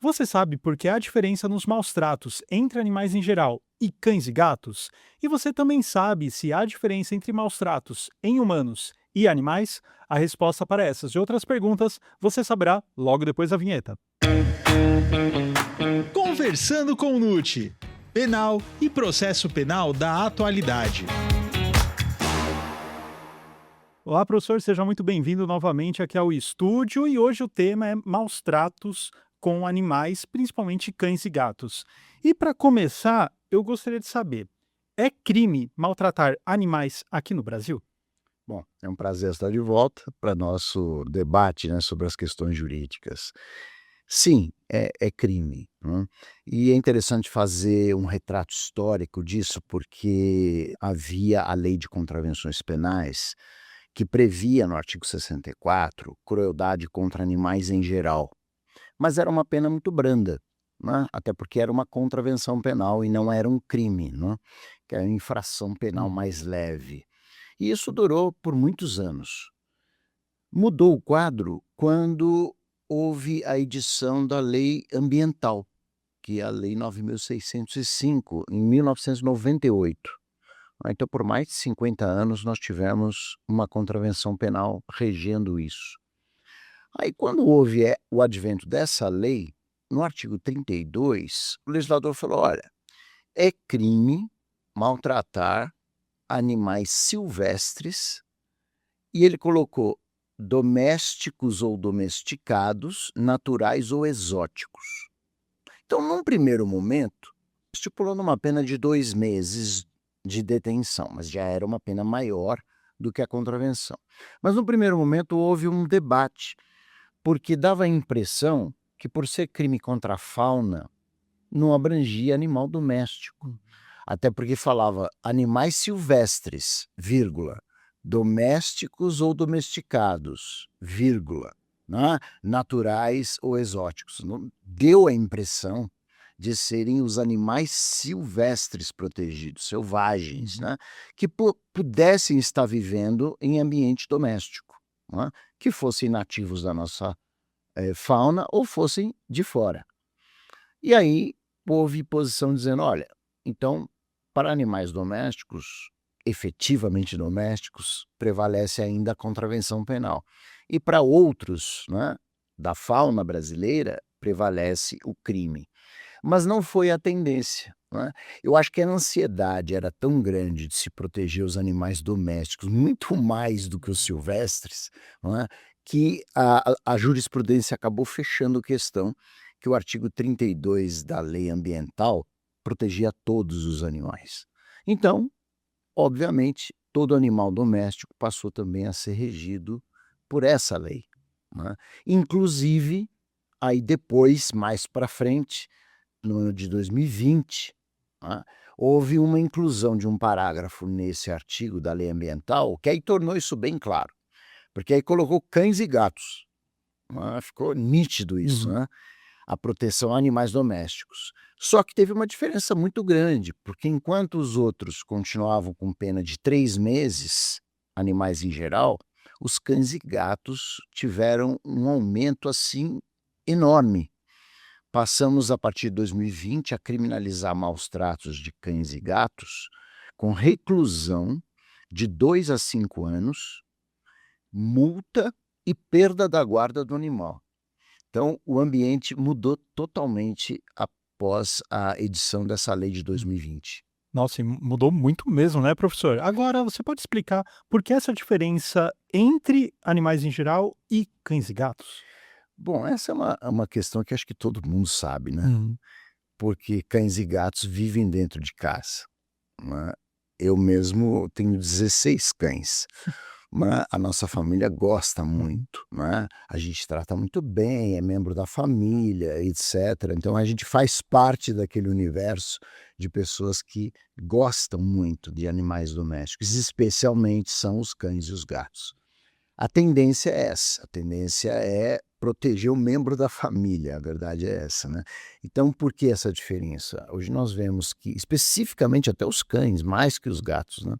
Você sabe por que há diferença nos maus tratos entre animais em geral e cães e gatos? E você também sabe se há diferença entre maus tratos em humanos e animais? A resposta para essas e outras perguntas você saberá logo depois da vinheta. Conversando com o Nuti. Penal e processo penal da atualidade. Olá, professor, seja muito bem-vindo novamente aqui ao estúdio e hoje o tema é maus tratos com animais, principalmente cães e gatos. E para começar, eu gostaria de saber, é crime maltratar animais aqui no Brasil? Bom, é um prazer estar de volta para nosso debate, né, sobre as questões jurídicas. Sim, é crime, né? E é interessante fazer um retrato histórico disso, porque havia a Lei de Contravenções Penais, que previa no artigo 64 crueldade contra animais em geral, mas era uma pena muito branda, né, até porque era uma contravenção penal e não era um crime, né, que é uma infração penal Uhum. mais leve. E isso durou por muitos anos. Mudou o quadro quando houve a edição da Lei Ambiental, que é a Lei 9.605, em 1998. Então, por mais de 50 anos, nós tivemos uma contravenção penal regendo isso. Aí, quando houve o advento dessa lei, no artigo 32, o legislador falou: olha, é crime maltratar animais silvestres. E ele colocou domésticos ou domesticados, naturais ou exóticos. Então, num primeiro momento, estipulando uma pena de 2 meses de detenção, mas já era uma pena maior do que a contravenção. Mas no primeiro momento houve um debate, porque dava a impressão que, por ser crime contra a fauna, não abrangia animal doméstico. Até porque falava animais silvestres, vírgula, domésticos ou domesticados, vírgula, né, naturais ou exóticos. Não deu a impressão de serem os animais silvestres protegidos, selvagens, Uhum. né, que pudessem estar vivendo em ambiente doméstico, né, que fossem nativos da nossa fauna ou fossem de fora. E aí houve posição dizendo: olha, então, para animais domésticos, efetivamente domésticos, prevalece ainda a contravenção penal. E para outros, né, da fauna brasileira, prevalece o crime. Mas não foi a tendência, né. Eu acho que a ansiedade era tão grande de se proteger os animais domésticos, muito mais do que os silvestres, não é, que a jurisprudência acabou fechando questão, que o artigo 32 da lei ambiental protegia todos os animais. Então, obviamente, todo animal doméstico passou também a ser regido por essa lei, né. Inclusive, aí depois, mais para frente, no ano de 2020, né, houve uma inclusão de um parágrafo nesse artigo da lei ambiental, que aí tornou isso bem claro, porque aí colocou cães e gatos, né, ficou nítido isso, Uhum. né, a proteção a animais domésticos. Só que teve uma diferença muito grande, porque enquanto os outros continuavam com pena de 3 meses, animais em geral, os cães e gatos tiveram um aumento, assim, enorme. Passamos, a partir de 2020, a criminalizar maus tratos de cães e gatos com reclusão de 2 a 5 anos, multa e perda da guarda do animal. Então, o ambiente mudou totalmente após a edição dessa lei de 2020. Nossa, e mudou muito mesmo, né, professor? Agora, você pode explicar por que essa diferença entre animais em geral e cães e gatos? Bom, essa é uma questão que acho que todo mundo sabe, né, Uhum. porque cães e gatos vivem dentro de casa, né. Eu mesmo tenho 16 cães. A nossa família gosta Uhum. muito, né, a gente trata muito bem, é membro da família, etcétera, então a gente faz parte daquele universo de pessoas que gostam muito de animais domésticos, especialmente são os cães e os gatos. A tendência é essa, a tendência é proteger o membro da família, a verdade é essa, né. Então por que essa diferença? Hoje nós vemos que, especificamente até os cães, mais que os gatos, né,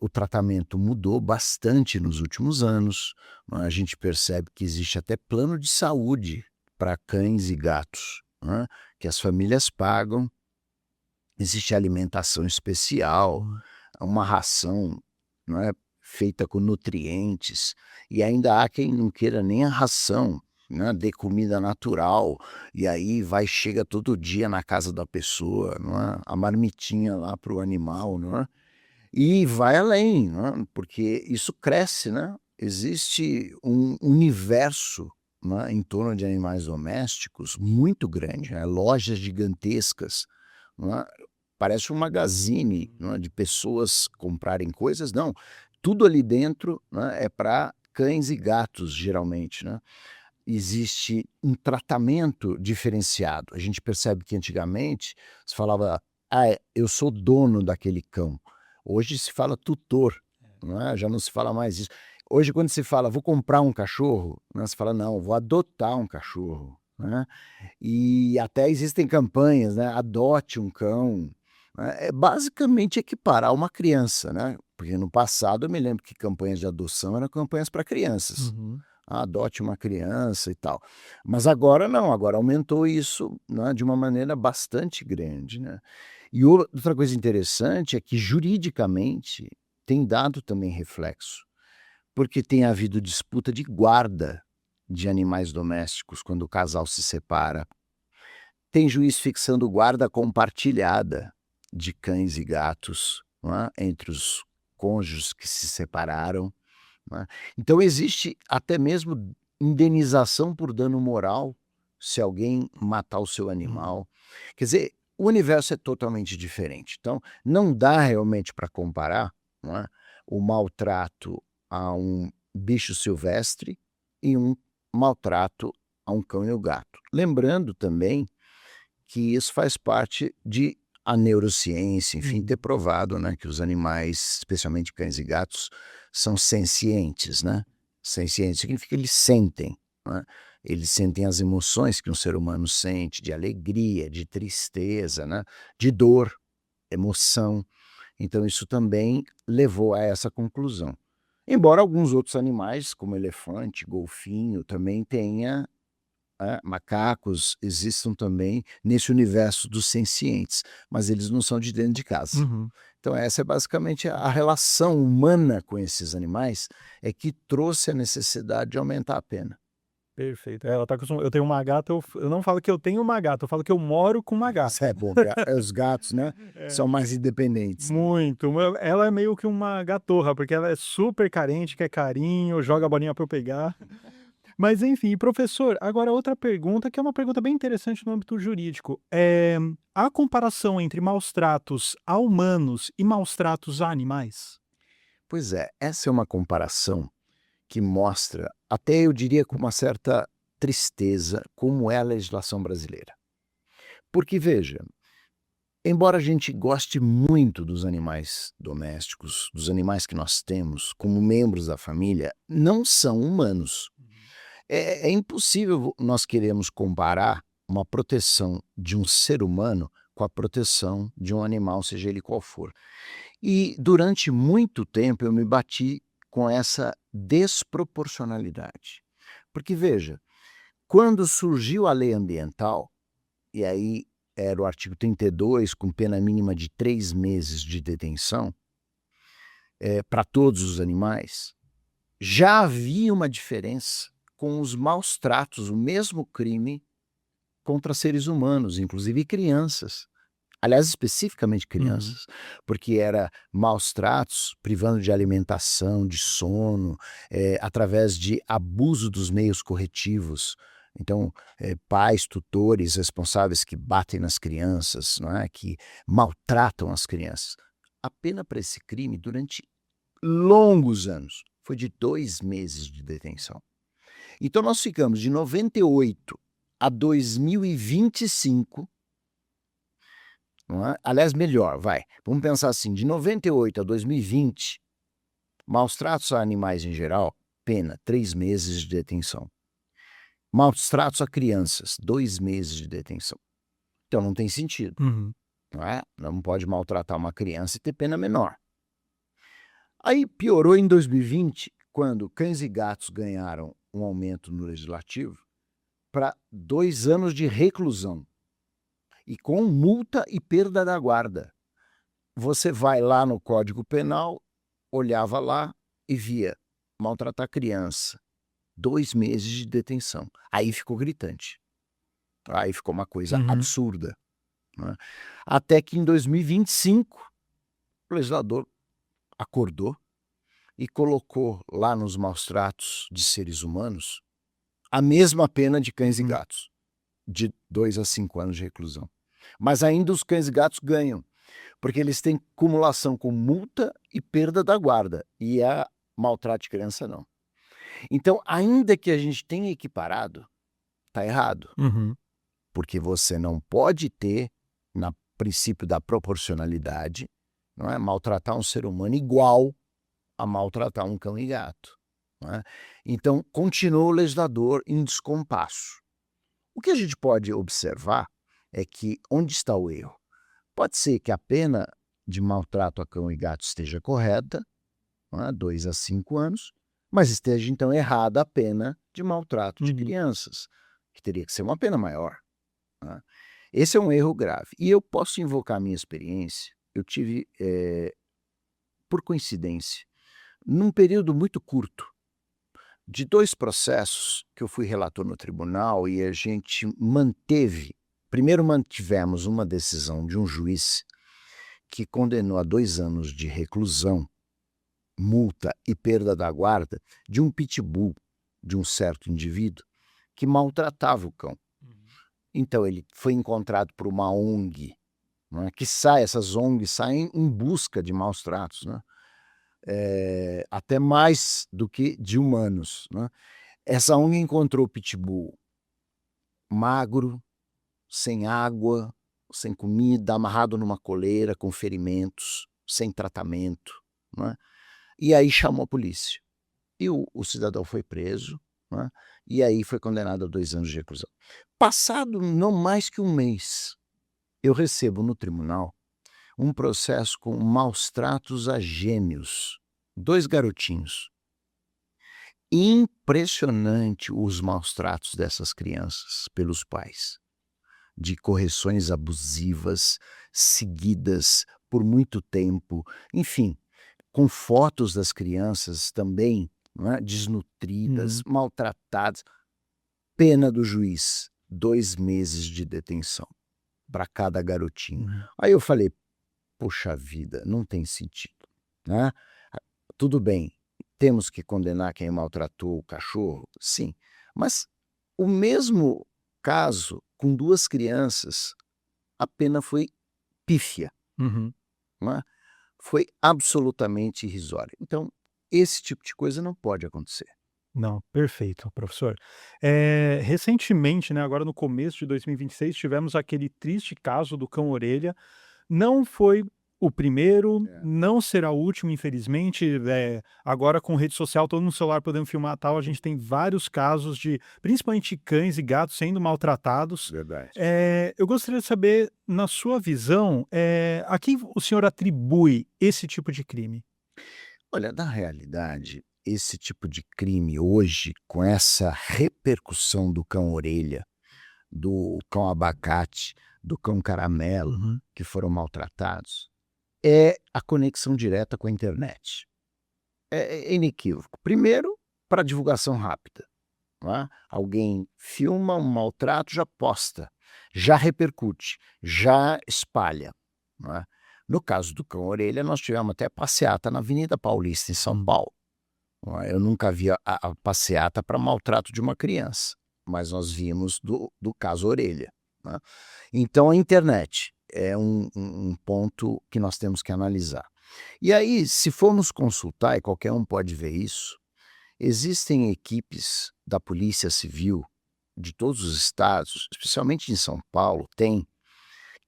o tratamento mudou bastante nos últimos anos, né, a gente percebe que existe até plano de saúde para cães e gatos, né, que as famílias pagam. Existe alimentação especial, uma ração, não é, feita com nutrientes, e ainda há quem não queira nem a ração, né, dê comida natural, e aí chega todo dia na casa da pessoa, não é, a marmitinha lá para o animal, não é? E vai além, não é, porque isso cresce, né? Existe um universo, né, em torno de animais domésticos muito grande, né? Lojas gigantescas, não é? Parece um magazine, não é, de pessoas comprarem coisas, não. Tudo ali dentro, né, é para cães e gatos, geralmente, né? Existe um tratamento diferenciado. A gente percebe que antigamente se falava: "Ah, eu sou dono daquele cão". Hoje se fala tutor, não é, já não se fala mais isso. Hoje quando se fala: "Vou comprar um cachorro", né, se fala: "Não, vou adotar um cachorro", né. E até existem campanhas, né, adote um cão, né, é basicamente equiparar uma criança, né, porque no passado eu me lembro que campanhas de adoção eram campanhas para crianças. Uhum. Adote uma criança e tal. Mas agora não, agora aumentou isso, né, de uma maneira bastante grande, né. E outra coisa interessante é que juridicamente tem dado também reflexo, porque tem havido disputa de guarda de animais domésticos quando o casal se separa. Tem juiz fixando guarda compartilhada de cães e gatos, não é, entre os cônjuges que se separaram, né. Então existe até mesmo indenização por dano moral, se alguém matar o seu Hum. animal. Quer dizer, o universo é totalmente diferente. Então, não dá realmente para comparar, não é, o maltrato a um bicho silvestre e um maltrato a um cão e um gato. Lembrando também que isso faz parte de a neurociência, enfim, ter Uhum. provado, né, que os animais, especialmente cães e gatos, são sencientes, né. Senciente significa que eles sentem, né. Eles sentem as emoções que um ser humano sente, de alegria, de tristeza, né, de dor, emoção. Então isso também levou a essa conclusão. Embora alguns outros animais, como elefante, golfinho, também tenha, macacos existam também nesse universo dos sencientes, mas eles não são de dentro de casa. Uhum. Então essa é basicamente a relação humana com esses animais, é que trouxe a necessidade de aumentar a pena. Perfeito. Ela tá eu tenho uma gata, eu não falo que eu tenho uma gata, eu falo que eu moro com uma Isso gata. é bom, que os gatos, né, É, são mais independentes. muito. Ela é meio que uma gatorra, porque ela é super carente, quer carinho, joga a bolinha para eu pegar. Mas enfim, professor, agora outra pergunta, que é uma pergunta bem interessante no âmbito jurídico. A comparação entre maus tratos a humanos e maus tratos a animais? Pois é, essa é uma comparação que mostra, até eu diria com uma certa tristeza, como é a legislação brasileira. Porque veja, embora a gente goste muito dos animais domésticos, dos animais que nós temos como membros da família, não são humanos. É impossível nós queremos comparar uma proteção de um ser humano com a proteção de um animal, seja ele qual for. E durante muito tempo eu me bati com essa desproporcionalidade. Porque veja, quando surgiu a lei ambiental, e aí era o artigo 32 com pena mínima de 3 meses de detenção, para todos os animais, já havia uma diferença com os maus tratos, o mesmo crime contra seres humanos, inclusive crianças. Aliás, especificamente Uhum. crianças, porque era maus tratos, privando de alimentação, de sono, através de abuso dos meios corretivos. Então, pais, tutores responsáveis que batem nas crianças, não é, que maltratam as crianças. A pena para esse crime, durante longos anos, foi de 2 meses de detenção. Então nós ficamos de 98 a 2025, não é, aliás melhor, vamos pensar assim, de 98 a 2020, maus tratos a animais em geral, pena 3 meses de detenção. Maus tratos a crianças, 2 meses de detenção. Então não tem sentido, Uhum. não é? Não pode maltratar uma criança e ter pena menor. Aí piorou em 2020, quando cães e gatos ganharam um aumento no legislativo para 2 anos de reclusão e com multa e perda da guarda. Você vai lá no Código Penal, olhava lá e via maltratar criança, 2 meses de detenção. Aí ficou gritante. Aí ficou uma coisa Uhum. absurda, né? Até que em 2025 o legislador acordou e colocou lá nos maus-tratos de seres humanos a mesma pena de cães e gatos, de 2 a 5 anos de reclusão. Mas ainda os cães e gatos ganham, porque eles têm cumulação com multa e perda da guarda, e a maltrato de criança não. Então, ainda que a gente tenha equiparado, está errado, Uhum. porque você não pode ter, no princípio da proporcionalidade, não é, maltratar um ser humano igual a maltratar um cão e gato, não é? Então, continua o legislador em descompasso. O que a gente pode observar é que onde está o erro? Pode ser que a pena de maltrato a cão e gato esteja correta, não é, 2 a 5 anos, mas esteja então errada a pena de maltrato de Uhum. crianças, que teria que ser uma pena maior, né? Esse é um erro grave. E eu posso invocar a minha experiência. Eu tive, por coincidência, num período muito curto, de 2 processos que eu fui relator no tribunal e a gente primeiro mantivemos uma decisão de um juiz que condenou a 2 anos de reclusão, multa e perda da guarda de um pitbull de um certo indivíduo que maltratava o cão. Então ele foi encontrado por uma ONG, não é, essas ONGs saem em busca de maus tratos, né? Até mais do que de humanos, né? Essa ONG encontrou o pitbull magro, sem água, sem comida, amarrado numa coleira, com ferimentos, sem tratamento, né? E aí chamou a polícia. E o cidadão foi preso, né? E aí foi condenado a 2 anos de reclusão. Passado não mais que 1 mês, eu recebo no tribunal um processo com maus tratos a gêmeos, 2 garotinhos. Impressionante os maus tratos dessas crianças pelos pais, de correções abusivas, seguidas por muito tempo, enfim, com fotos das crianças também, não é, desnutridas, Uhum. maltratadas. Pena do juiz, 2 meses de detenção para cada garotinho. Uhum. Aí eu falei: "Poxa vida, não tem sentido, né? Tudo bem, temos que condenar quem maltratou o cachorro? Sim, mas o mesmo caso com 2 crianças, a pena foi pífia, Uhum. não é? Foi absolutamente irrisória. Então, esse tipo de coisa não pode acontecer." Não, perfeito, professor. Recentemente, né, agora no começo de 2026, tivemos aquele triste caso do cão orelha. Não foi o primeiro, É. não será o último, infelizmente. Agora com rede social, todo no celular podendo filmar tal, a gente tem vários casos de, principalmente cães e gatos sendo maltratados. Verdade. Eu gostaria de saber, na sua visão, a quem o senhor atribui esse tipo de crime? Olha, na realidade, esse tipo de crime hoje, com essa repercussão do cão-orelha, do cão abacate, do cão caramelo, Uhum. que foram maltratados, é a conexão direta com a internet. É inequívoco. Primeiro, para divulgação rápida, não é? Alguém filma um maltrato, já posta, já repercute, já espalha, não é? No caso do cão-orelha, nós tivemos até passeata na Avenida Paulista, em São Hum. Paulo. Não é? Eu nunca vi a passeata para maltrato de uma criança, mas nós vimos do caso orelha, né? Então a internet é um ponto que nós temos que analisar. E aí, se formos consultar, e qualquer um pode ver isso, existem equipes da Polícia Civil de todos os estados, especialmente em São Paulo,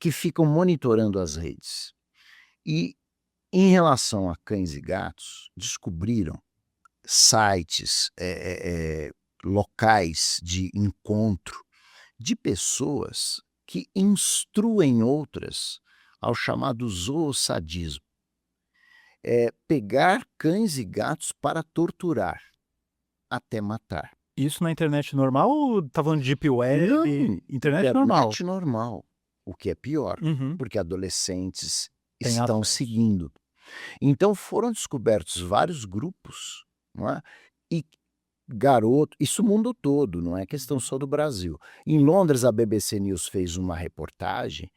que ficam monitorando as redes. E em relação a cães e gatos, descobriram sites, locais de encontro de pessoas que instruem outras ao chamado zoosadismo. É pegar cães e gatos para torturar, até matar. Isso na internet normal ou tá falando de Deep Web? Não, Internet normal. internet normal, o que é pior, Uhum. porque adolescentes Tem estão acesso. seguindo. Então foram descobertos vários grupos, não é? E isso o mundo todo, não é questão só do Brasil. Em Londres, a BBC News fez uma reportagem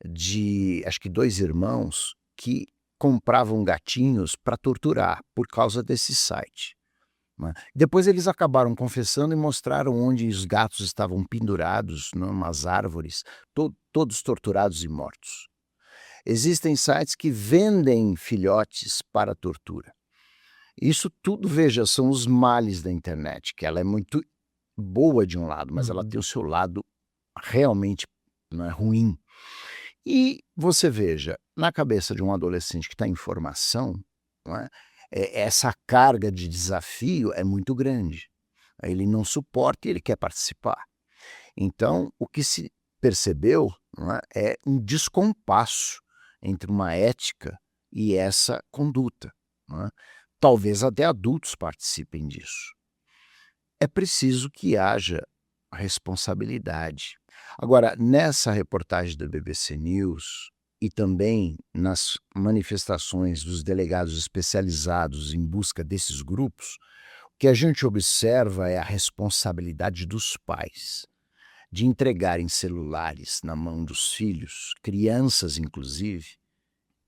de, acho que 2 irmãos que compravam gatinhos para torturar por causa desse site, né. Depois eles acabaram confessando e mostraram onde os gatos estavam pendurados numas árvores, todos torturados e mortos. Existem sites que vendem filhotes para tortura. Isso tudo, veja, são os males da internet, que ela é muito boa de um lado, mas ela Uhum. tem o seu lado realmente, não é, ruim. E você veja, na cabeça de um adolescente que está em formação, não é, essa carga de desafio é muito grande. Ele não suporta e ele quer participar. Então, o que se percebeu, não é um descompasso entre uma ética e essa conduta, não é. Talvez até adultos participem disso. É preciso que haja responsabilidade. Agora, nessa reportagem da BBC News e também nas manifestações dos delegados especializados em busca desses grupos, o que a gente observa é a responsabilidade dos pais de entregarem celulares na mão dos filhos, crianças inclusive,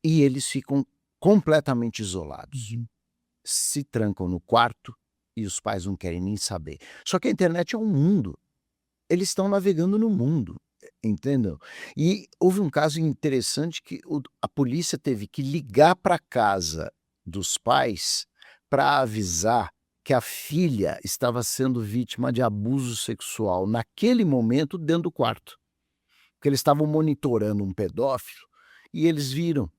e eles ficam completamente isolados. Uhum. Se trancam no quarto e os pais não querem nem saber. Só que a internet é um mundo. Eles estão navegando no mundo, entendeu? E houve um caso interessante que a polícia teve que ligar para casa dos pais para avisar que a filha estava sendo vítima de abuso sexual naquele momento dentro do quarto. Porque eles estavam monitorando um pedófilo e eles viram.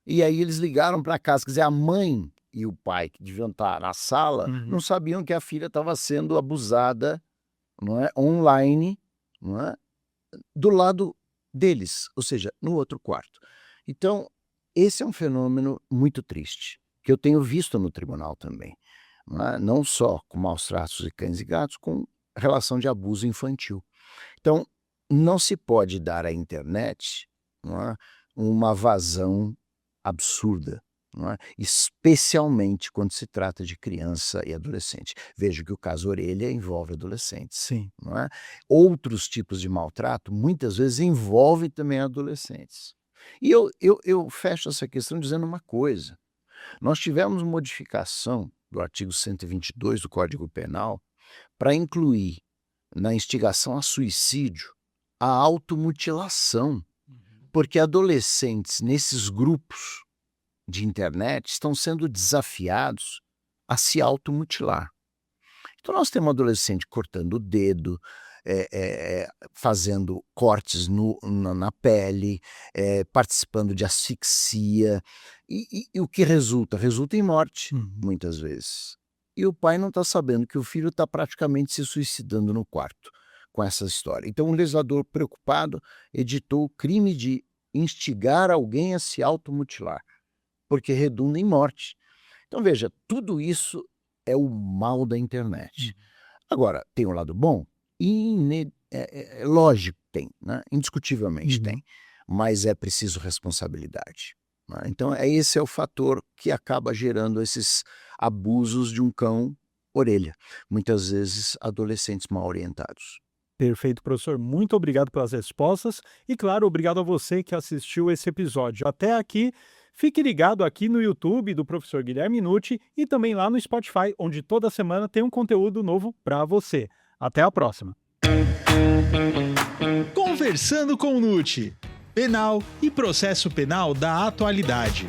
E aí eles ligaram para casa, quer dizer, a mãe e o pai, que deviam estar na sala, Uhum. não sabiam que a filha estava sendo abusada, não é, online, não é, do lado deles, ou seja, no outro quarto. Então, esse é um fenômeno muito triste, que eu tenho visto no tribunal também, não só com maus tratos de cães e gatos, com relação de abuso infantil. Então, não se pode dar à internet, não é, uma vazão absurda, não é, especialmente quando se trata de criança e adolescente. Veja que o caso Orelha envolve adolescentes, Sim. não é? Outros tipos de maltrato muitas vezes envolvem também adolescentes. E eu fecho essa questão dizendo uma coisa: nós tivemos modificação do artigo 122 do Código Penal para incluir na instigação a suicídio a automutilação, porque adolescentes nesses grupos de internet estão sendo desafiados a se automutilar. Então nós temos um adolescente cortando o dedo, fazendo cortes na pele, participando de asfixia, e o que resulta? Resulta em morte, Uhum. muitas vezes. E o pai não está sabendo que o filho está praticamente se suicidando no quarto com essa história. Então o legislador, preocupado, editou o crime de instigar alguém a se automutilar, porque redunda em morte. Então veja, tudo isso é o mal da internet. Agora, tem um lado bom? Lógico que tem, né? Indiscutivelmente Uhum. tem, mas é preciso responsabilidade, né? Então esse é o fator que acaba gerando esses abusos de um cão orelha, muitas vezes adolescentes mal orientados. Perfeito, professor. Muito obrigado pelas respostas e, claro, obrigado a você que assistiu esse episódio até aqui. Fique ligado aqui no YouTube do professor Guilherme Nucci e também lá no Spotify, onde toda semana tem um conteúdo novo para você. Até a próxima. Conversando com o Nucci. Penal e processo penal da atualidade.